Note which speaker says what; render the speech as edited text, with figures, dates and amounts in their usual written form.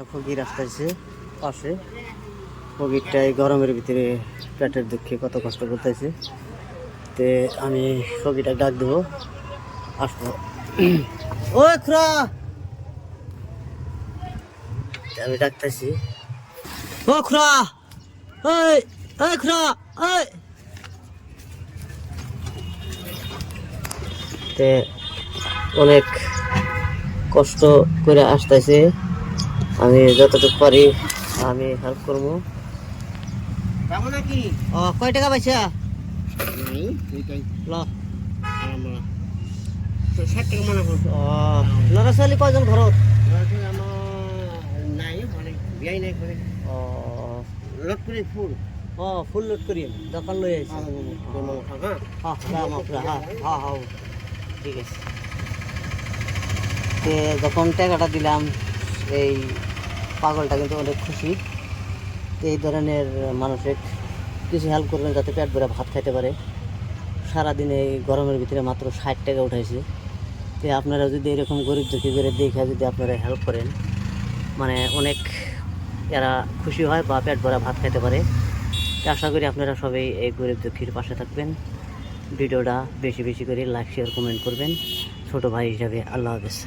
Speaker 1: ফকির আসতেছে পাশে। ফকিরটাই গরমের ভিতরে পেটের দুঃখে কত কষ্ট করতেছে। তে আমি ফকিরটা ডাক দেবো, আসবো। ও খুড়া, আমি ডাকতেছি। ও খুড়া, ওই ওই খুড়া, ওই। তে অনেক কষ্ট করে আসতেছে, আমি যতটুকু পারি আমি হেল্প করবো।
Speaker 2: নাকি
Speaker 1: ও কয় টাকা পাইছা?
Speaker 2: নাই এইটাই
Speaker 1: ল।
Speaker 2: আমরা 60 টাকা মনে করছো।
Speaker 1: ও ল'ৰা ছোৱালী কয়জন ঘৰত?
Speaker 2: আমার নাই মানে বিয়াই নাই করে
Speaker 1: ও
Speaker 2: লোড করে ফুল
Speaker 1: ও ফুল লোড কৰিম, দোকান লৈ আহিছে। যাম আপোনাৰ, হ্যাঁ হ্যাঁ ঠিক আছে। তে যখন টাকাটা দিলাম, এই পাগলটা কিন্তু অনেক খুশি। তো এই ধরনের মানুষের কিছু হেল্প করবেন যাতে পেট ভরে ভাত খাইতে পারে। সারাদিনে এই গরমের ভিতরে মাত্র 60 টাকা উঠাইছে। তো আপনারা যদি এরকম গরিব দুঃখী করে দেখে যদি আপনারা হেল্প করেন, মানে অনেক এরা খুশি হয় বা পেট ভরা ভাত খাইতে পারে। তো আশা করি আপনারা সবাই এই গরিব দুঃখীর পাশে থাকবেন। ভিডিওটা বেশি বেশি করে লাইক শেয়ার কমেন্ট করবেন ছোট ভাই হিসাবে। আল্লাহ হাফেজ।